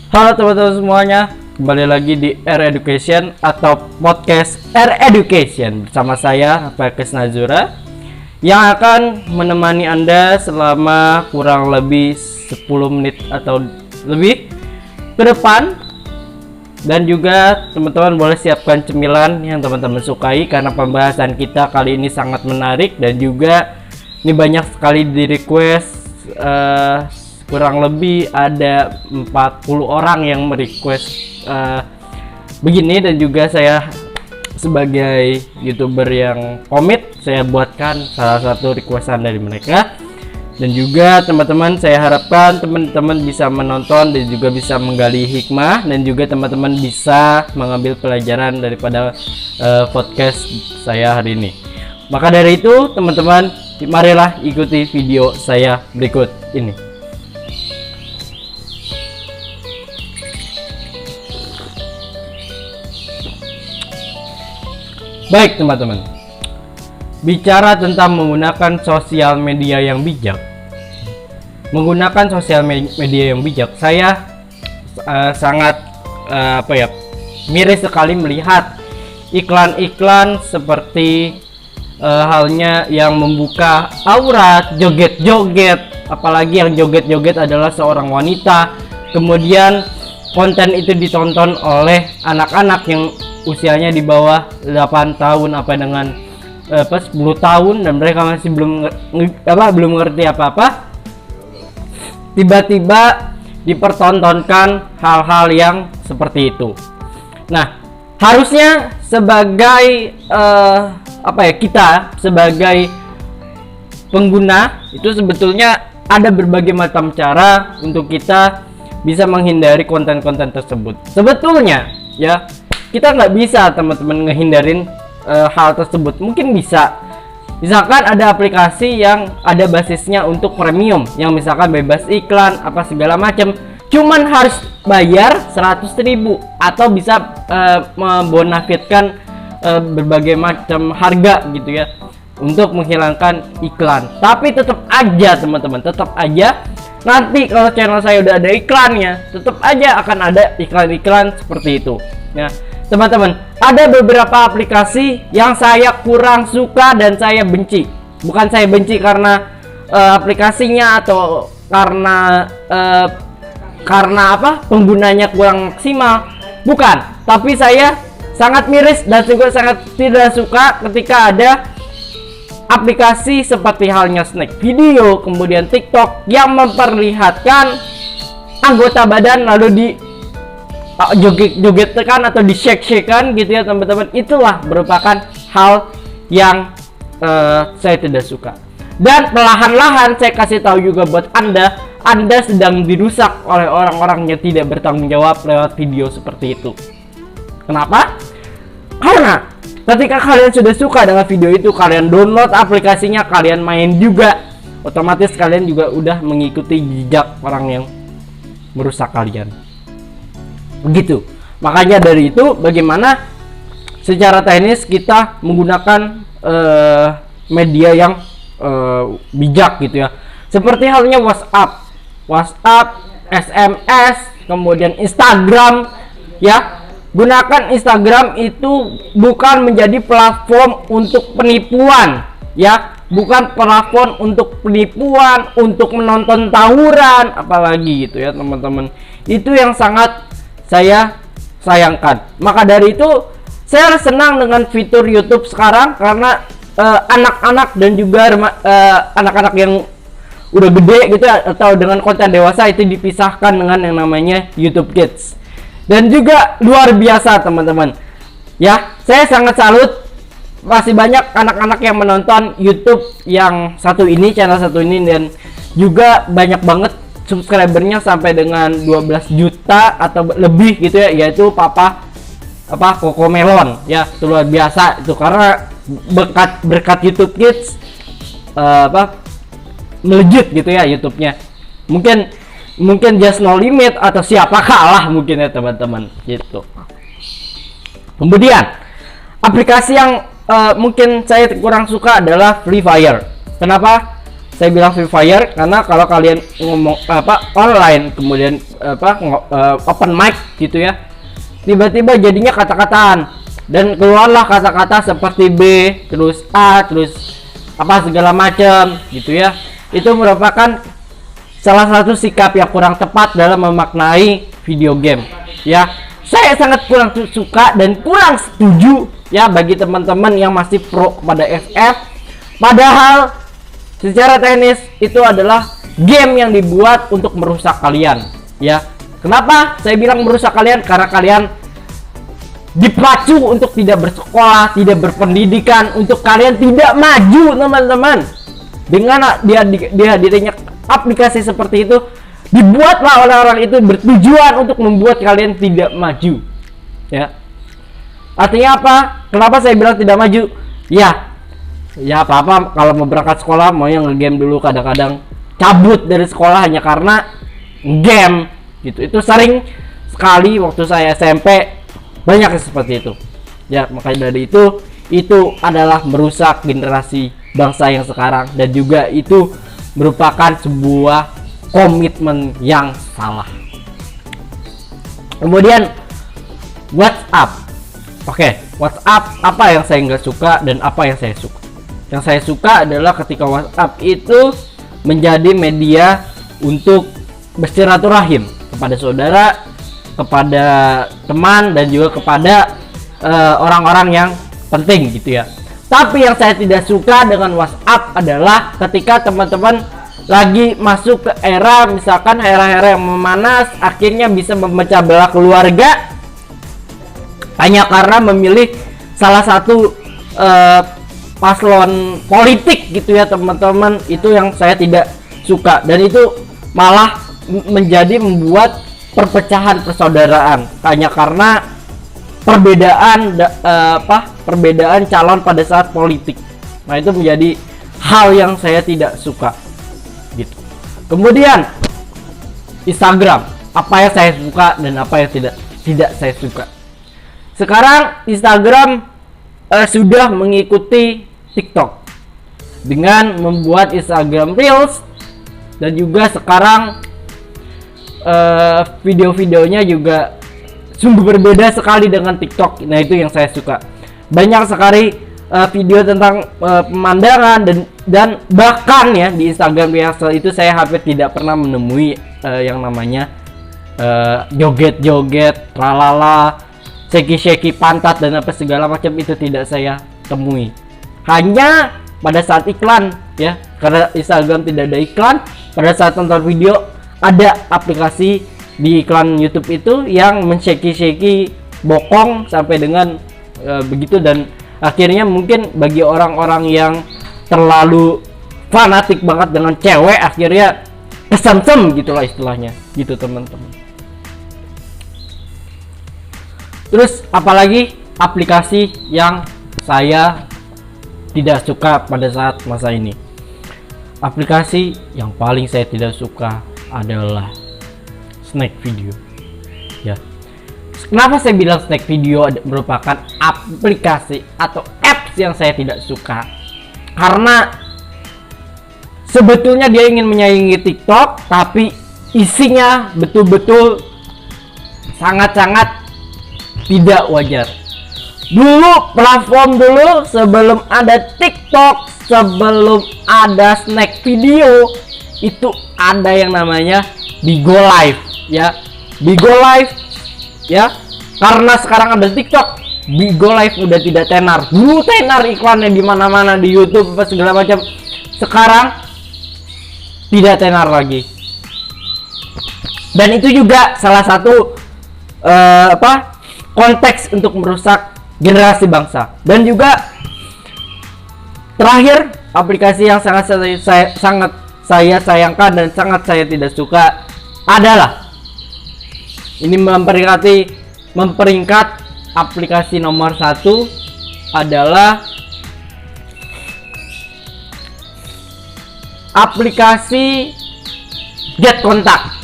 Halo teman-teman semuanya, kembali lagi di R Education atau podcast R Education bersama saya Pakes Nazura yang akan menemani Anda selama kurang lebih 10 menit atau lebih ke depan. Dan juga teman-teman boleh siapkan cemilan yang teman-teman sukai karena pembahasan kita kali ini sangat menarik dan juga ini banyak sekali di request. Kurang lebih ada 40 orang yang merequest begini, dan juga saya sebagai YouTuber yang komit, saya buatkan salah satu requestan dari mereka. Dan juga teman-teman, saya harapkan teman-teman bisa menonton dan juga bisa menggali hikmah, dan juga teman-teman bisa mengambil pelajaran daripada podcast saya hari ini. Maka dari itu teman-teman, marilah ikuti video saya berikut ini. Baik teman-teman, bicara tentang menggunakan sosial media yang bijak. Menggunakan sosial media yang bijak, saya sangat miris sekali melihat iklan-iklan seperti halnya yang membuka aurat, joget-joget, apalagi yang joget-joget adalah seorang wanita. Kemudian konten itu ditonton oleh anak-anak yang usianya di bawah 8 tahun dengan 10 tahun, dan mereka masih belum ngerti apa-apa. Tiba-tiba dipertontonkan hal-hal yang seperti itu. Nah, harusnya sebagai kita sebagai pengguna itu sebetulnya ada berbagai macam cara untuk kita bisa menghindari konten-konten tersebut. Sebetulnya ya, kita nggak bisa teman-teman ngehindarin hal tersebut. Mungkin bisa, misalkan ada aplikasi yang ada basisnya untuk premium, yang misalkan bebas iklan apa segala macam, cuman harus bayar 100.000 atau bisa membonafitkan berbagai macam harga gitu ya untuk menghilangkan iklan. Tapi tetap aja teman-teman, tetap aja nanti kalau channel saya udah ada iklannya, tetap aja akan ada iklan-iklan seperti itu. Nah teman-teman, ada beberapa aplikasi yang saya kurang suka dan saya benci. Bukan saya benci karena aplikasinya atau karena penggunanya kurang maksimal, bukan. Tapi saya sangat miris dan juga sangat tidak suka ketika ada aplikasi seperti halnya Snack Video, kemudian TikTok yang memperlihatkan anggota badan lalu di joget-jogetkan atau di shake-shakekan gitu ya teman-teman. Itulah merupakan hal yang saya tidak suka. Dan perlahan-lahan saya kasih tahu juga buat Anda sedang dirusak oleh orang-orang yang tidak bertanggung jawab lewat video seperti itu. Kenapa? Karena ketika kalian sudah suka dengan video itu, kalian download aplikasinya, kalian main juga, otomatis kalian juga udah mengikuti jejak orang yang merusak kalian. Begitu. Makanya dari itu, bagaimana secara teknis kita menggunakan media yang bijak gitu ya. Seperti halnya WhatsApp, SMS, kemudian Instagram ya. Gunakan Instagram itu bukan menjadi platform untuk penipuan ya. Bukan platform untuk penipuan, untuk menonton tawuran apalagi gitu ya teman-teman. Itu yang sangat saya sayangkan. Maka dari itu saya senang dengan fitur YouTube sekarang karena anak-anak dan juga anak-anak yang udah gede gitu atau dengan konten dewasa itu dipisahkan dengan yang namanya YouTube Kids. Dan juga luar biasa teman-teman. Ya, saya sangat salut masih banyak anak-anak yang menonton YouTube yang channel satu ini, dan juga banyak banget subscribernya sampai dengan 12 juta atau lebih gitu ya, yaitu Cocomelon ya. Itu luar biasa itu karena berkat YouTube Kids melejit gitu ya YouTube-nya. Mungkin Just No Limit atau siapa kalah mungkin ya teman-teman gitu. Kemudian aplikasi yang mungkin saya kurang suka adalah Free Fire. Kenapa? saya bilang Free Fire karena kalau kalian ngomong online kemudian open mic gitu ya, tiba-tiba jadinya kata-kataan dan keluarlah kata-kata seperti B terus A terus segala macam gitu ya. Itu merupakan salah satu sikap yang kurang tepat dalam memaknai video game ya. Saya sangat kurang suka dan kurang setuju ya bagi teman-teman yang masih pro kepada FF, padahal secara teknis itu adalah game yang dibuat untuk merusak kalian ya. Kenapa saya bilang merusak kalian? Karena kalian dipacu untuk tidak bersekolah, tidak berpendidikan, untuk kalian tidak maju teman-teman. Dengan dihadirinya aplikasi seperti itu, dibuatlah oleh orang itu bertujuan untuk membuat kalian tidak maju ya. Artinya apa? Kenapa saya bilang tidak maju? Ya apa-apa kalau mau berangkat sekolah mau yang nge-game dulu, kadang-kadang cabut dari sekolah hanya karena game gitu. Itu sering sekali waktu saya SMP, banyak seperti itu ya. Makanya dari itu adalah merusak generasi bangsa yang sekarang, dan juga itu merupakan sebuah komitmen yang salah. Kemudian WhatsApp. Oke, WhatsApp apa yang saya nggak suka dan apa yang saya suka? Yang saya suka adalah ketika WhatsApp itu menjadi media untuk bersilaturahim kepada saudara, kepada teman, dan juga kepada orang-orang yang penting gitu ya. Tapi yang saya tidak suka dengan WhatsApp adalah ketika teman-teman lagi masuk ke era, misalkan era-era yang memanas, akhirnya bisa memecah belah keluarga hanya karena memilih salah satu paslon politik gitu ya teman-teman. Itu yang saya tidak suka, dan itu malah membuat perpecahan persaudaraan hanya karena perbedaan calon pada saat politik. Nah, itu menjadi hal yang saya tidak suka gitu. Kemudian Instagram, apa yang saya suka dan apa yang tidak saya suka. Sekarang Instagram sudah mengikuti TikTok dengan membuat Instagram Reels, dan juga sekarang video-videonya juga sungguh berbeda sekali dengan TikTok. Nah, itu yang saya suka. Banyak sekali video tentang pemandangan dan bahkan ya di Instagram Reels itu saya hampir tidak pernah menemui yang namanya joget-joget, lalala, shake pantat dan apa segala macam. Itu tidak saya temui. Hanya pada saat iklan ya, karena Instagram tidak ada iklan. Pada saat nonton video ada aplikasi di iklan YouTube itu yang men-shake bokong sampai dengan begitu, dan akhirnya mungkin bagi orang-orang yang terlalu fanatik banget dengan cewek, akhirnya kesemsem gitulah istilahnya gitu teman-teman. Terus apalagi aplikasi yang saya tidak suka pada saat masa ini. Aplikasi yang paling saya tidak suka adalah Snack Video ya. Kenapa saya bilang Snack Video merupakan aplikasi atau apps yang saya tidak suka? Karena sebetulnya dia ingin menyaingi TikTok, tapi isinya betul-betul sangat-sangat tidak wajar. Dulu platform sebelum ada TikTok, sebelum ada Snack Video, itu ada yang namanya Bigo Live ya. Bigo Live ya. Karena sekarang ada TikTok, Bigo Live udah tidak tenar. Dulu tenar iklannya di mana-mana, di YouTube apa segala macam. Sekarang tidak tenar lagi. Dan itu juga salah satu konteks untuk merusak generasi bangsa. Dan juga terakhir, aplikasi yang sangat saya sayangkan dan sangat saya tidak suka adalah ini memperingkat aplikasi nomor 1 adalah aplikasi Get Contact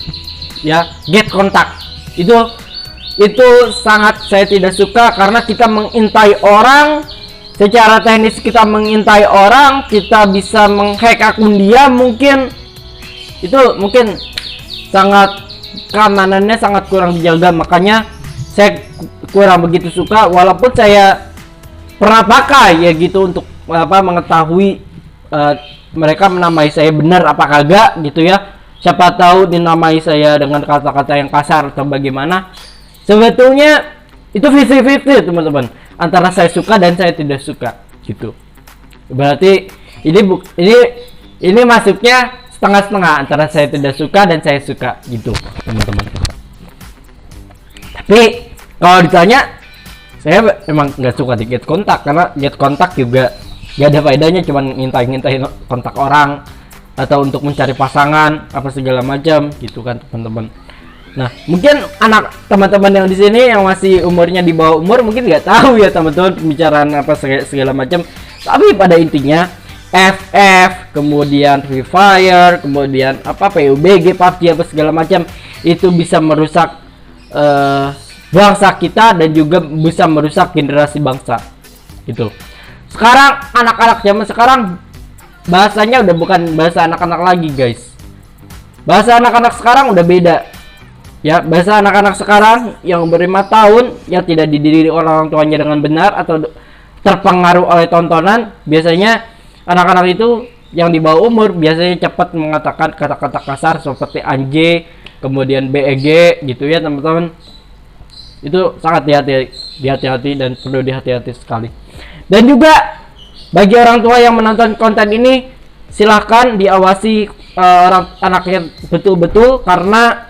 ya. Get Contact itu sangat saya tidak suka karena kita mengintai orang secara teknis kita mengintai orang, kita bisa menghack akun dia, mungkin itu mungkin sangat keamanannya sangat kurang dijaga. Makanya saya kurang begitu suka, walaupun saya pernah pakai ya gitu untuk mengetahui mereka menamai saya benar apa kagak gitu ya. Siapa tahu dinamai saya dengan kata-kata yang kasar atau bagaimana. Sebetulnya itu 50-50 teman-teman, antara saya suka dan saya tidak suka gitu. Berarti ini masuknya setengah-setengah, antara saya tidak suka dan saya suka gitu teman-teman. Tapi kalau ditanya, saya emang nggak suka di get kontak, karena get kontak juga gak ada faedahnya, cuman ngintai kontak orang atau untuk mencari pasangan apa segala macam gitu kan teman-teman. Nah, mungkin anak teman-teman yang di sini yang masih umurnya di bawah umur mungkin nggak tahu ya teman-teman pembicaraan apa segala macam. Tapi pada intinya FF, kemudian Free Fire, kemudian PUBG, PUBG apa segala macam itu bisa merusak bangsa kita dan juga bisa merusak generasi bangsa. Gitu. Sekarang anak-anak zaman sekarang bahasanya udah bukan bahasa anak-anak lagi, guys. Bahasa anak-anak sekarang udah beda. Ya, bahasa anak-anak sekarang yang umur 5 tahun yang tidak dididik orang tuanya dengan benar atau terpengaruh oleh tontonan, biasanya anak-anak itu yang di bawah umur biasanya cepat mengatakan kata-kata kasar seperti anjing, kemudian BEG gitu ya, teman-teman. Itu sangat dihati-hati dan perlu dihati-hati sekali. Dan juga bagi orang tua yang menonton konten ini, silahkan diawasi orang anaknya betul-betul, karena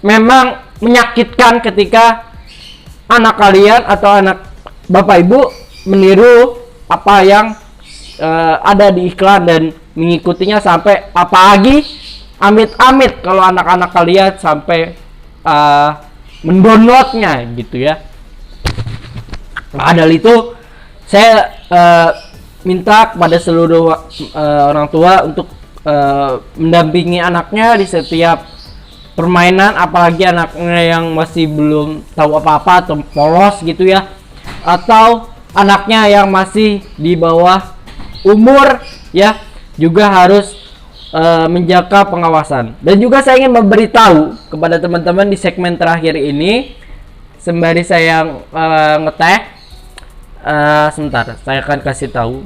memang menyakitkan ketika anak kalian atau anak bapak ibu meniru apa yang ada di iklan dan mengikutinya, sampai apalagi amit-amit kalau anak-anak kalian sampai mendownloadnya gitu ya. Padahal itu saya minta kepada seluruh orang tua untuk mendampingi anaknya di setiap permainan, apalagi anaknya yang masih belum tahu apa-apa atau polos gitu ya, atau anaknya yang masih di bawah umur ya, juga harus menjaga pengawasan. Dan juga saya ingin memberitahu kepada teman-teman di segmen terakhir ini, sembari saya ngeteh, sebentar saya akan kasih tahu.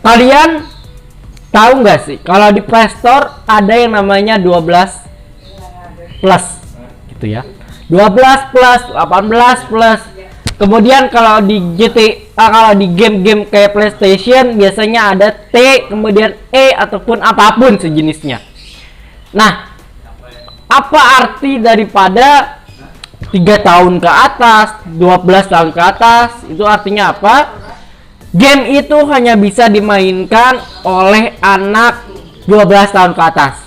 Kalian tahu nggak sih kalau di Play Store ada yang namanya 12 plus gitu ya, 12 plus, 18 plus. Kemudian kalau di kalau di game-game kayak PlayStation biasanya ada T, kemudian E ataupun apapun sejenisnya. Nah, apa arti daripada 3 tahun ke atas, 12 tahun ke atas? Itu artinya apa? Game itu hanya bisa dimainkan oleh anak 12 tahun ke atas.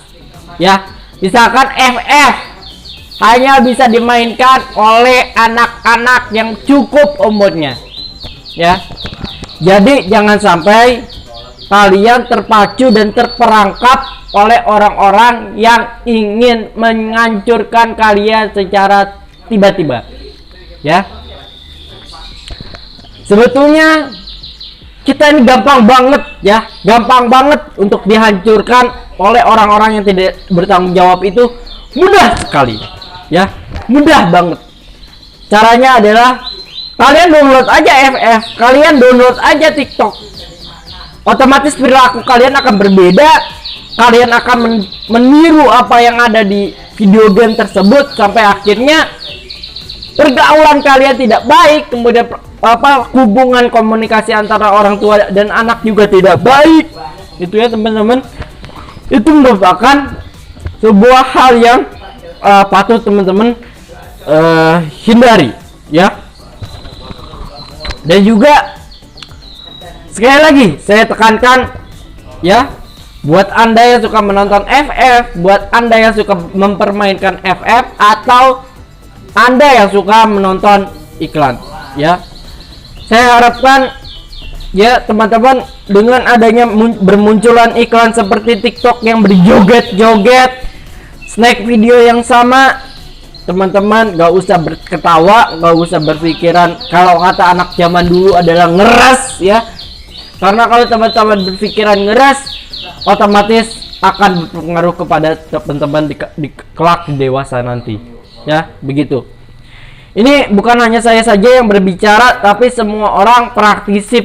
Ya, misalkan FF hanya bisa dimainkan oleh anak-anak yang cukup umurnya. Ya. Jadi jangan sampai kalian terpacu dan terperangkap oleh orang-orang yang ingin menghancurkan kalian secara tiba-tiba. Ya. Sebetulnya kita ini gampang banget ya, gampang banget untuk dihancurkan oleh orang-orang yang tidak bertanggung jawab. Itu mudah sekali ya, mudah banget. Caranya adalah kalian download aja FF, kalian download aja TikTok, otomatis perilaku kalian akan berbeda. Kalian akan meniru apa yang ada di video game tersebut, sampai akhirnya pergaulan kalian tidak baik, kemudian hubungan komunikasi antara orang tua dan anak juga tidak baik. Itu ya teman-teman, itu merupakan sebuah hal yang patut teman-teman hindari ya. Dan juga sekali lagi saya tekankan ya, buat Anda yang suka menonton FF, buat Anda yang suka mempermainkan FF, atau Anda yang suka menonton iklan ya, saya harapkan ya teman-teman, dengan adanya bermunculan iklan seperti TikTok yang berjoget-joget, snack video yang sama, teman-teman gak usah berketawa, gak usah berpikiran kalau kata anak zaman dulu adalah ngeras ya. Karena kalau teman-teman berpikiran ngeras, otomatis akan berpengaruh kepada teman-teman di kelak dewasa nanti ya, begitu. Ini bukan hanya saya saja yang berbicara, tapi semua orang praktisi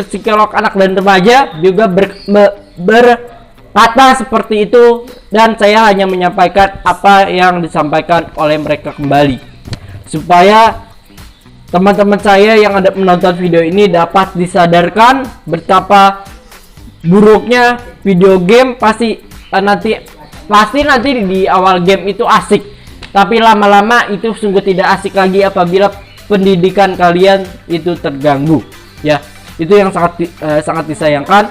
psikolog anak dan remaja juga berkata seperti itu, dan saya hanya menyampaikan apa yang disampaikan oleh mereka kembali supaya teman-teman saya yang ada menonton video ini dapat disadarkan betapa buruknya video game. Pasti nanti di awal game itu asik, tapi lama-lama itu sungguh tidak asik lagi apabila pendidikan kalian itu terganggu ya. Itu yang sangat disayangkan.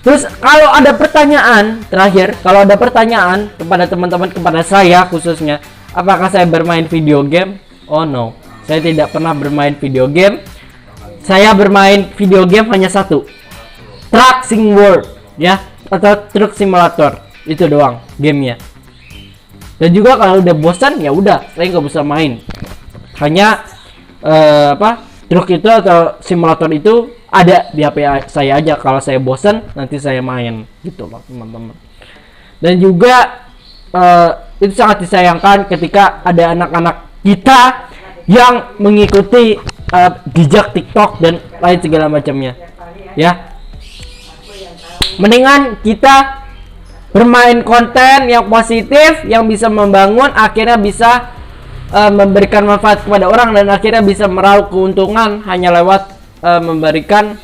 Terus kalau ada pertanyaan terakhir, kalau ada pertanyaan kepada teman-teman, kepada saya khususnya, apakah saya bermain video game? Oh no, saya tidak pernah bermain video game. Saya bermain video game hanya satu, Truck Sim World ya, atau Truck Simulator. Itu doang gamenya. Dan juga kalau udah bosan ya udah, saya nggak bisa main. Hanya truk itu atau simulator itu ada di HP saya aja. Kalau saya bosan nanti saya main gitu loh teman-teman. Dan juga itu sangat disayangkan ketika ada anak-anak kita yang mengikuti jejak TikTok dan lain segala macamnya ya. Mendingan kita bermain konten yang positif, yang bisa membangun, akhirnya bisa memberikan manfaat kepada orang, dan akhirnya bisa meraup keuntungan hanya lewat memberikan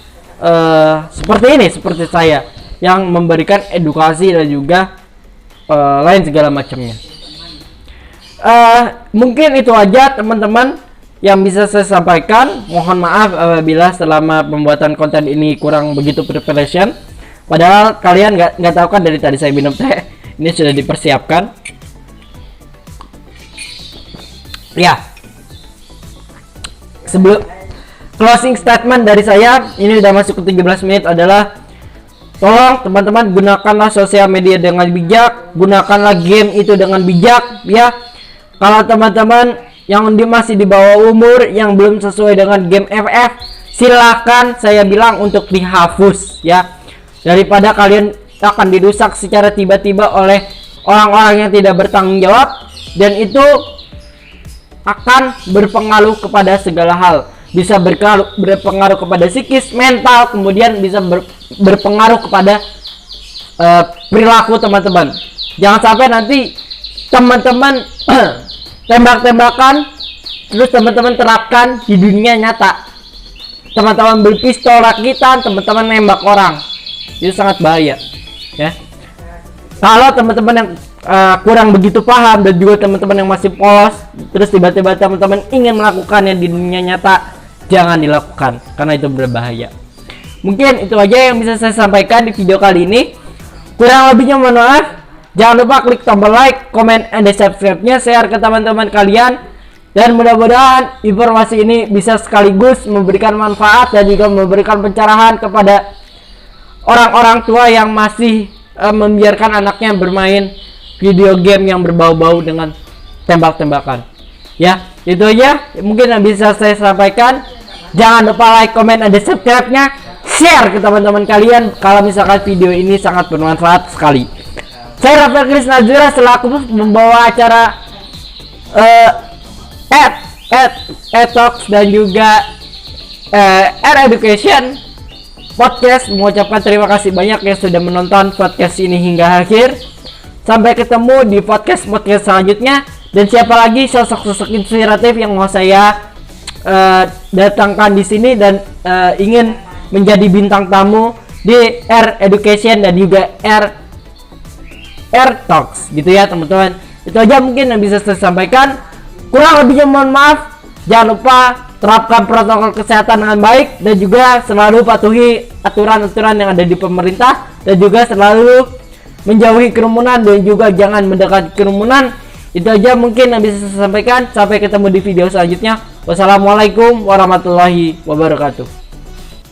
seperti saya yang memberikan edukasi dan juga lain segala macamnya. Mungkin itu aja teman-teman yang bisa saya sampaikan. Mohon maaf apabila selama pembuatan konten ini kurang begitu preparation. Padahal kalian nggak tahu kan dari tadi saya minum teh. Ini sudah dipersiapkan. Ya. Sebelum closing statement dari saya, ini udah masuk ke 13 menit, adalah tolong teman-teman gunakanlah sosial media dengan bijak, gunakanlah game itu dengan bijak ya. Kalau teman-teman yang masih di bawah umur yang belum sesuai dengan game FF, silakan saya bilang untuk dihapus ya. Daripada kalian akan dirusak secara tiba-tiba oleh orang-orang yang tidak bertanggung jawab, dan itu akan berpengaruh kepada segala hal. Bisa berpengaruh kepada psikis, mental, kemudian bisa berpengaruh kepada perilaku teman-teman. Jangan sampai nanti teman-teman tembak-tembakan, terus teman-teman terapkan di dunia nyata. Teman-teman beli pistol rakitan, teman-teman nembak orang. Itu sangat bahaya ya. Kalau teman-teman yang kurang begitu paham, dan juga teman-teman yang masih polos, terus tiba-tiba teman-teman ingin melakukannya di dunia nyata, jangan dilakukan karena itu berbahaya. Mungkin itu aja yang bisa saya sampaikan di video kali ini. Kurang lebihnya mohon maaf. Jangan lupa klik tombol like, comment, and subscribe-nya, share ke teman-teman kalian, dan mudah-mudahan informasi ini bisa sekaligus memberikan manfaat dan juga memberikan pencerahan kepada orang-orang tua yang masih membiarkan anaknya bermain video game yang berbau-bau dengan tembak-tembakan ya. Itu aja mungkin yang bisa saya sampaikan. Jangan lupa like, comment, dan subscribe-nya, share ke teman-teman kalian kalau misalkan video ini sangat bermanfaat sekali. Saya Rafael Krisnazura selaku membawa acara Talks dan juga Education Podcast, mengucapkan terima kasih banyak yang sudah menonton podcast ini hingga akhir. Sampai ketemu di podcast selanjutnya. Dan siapa lagi sosok-sosok inspiratif yang mau saya datangkan di sini dan ingin menjadi bintang tamu di Education dan juga Talks gitu ya teman-teman. Itu aja mungkin yang bisa saya sampaikan. Kurang lebihnya mohon maaf. Jangan lupa terapkan protokol kesehatan dengan baik, dan juga selalu patuhi aturan-aturan yang ada di pemerintah, dan juga selalu menjauhi kerumunan dan juga jangan mendekati kerumunan. Itu aja mungkin yang bisa saya sampaikan. Sampai ketemu di video selanjutnya. Wassalamualaikum warahmatullahi wabarakatuh.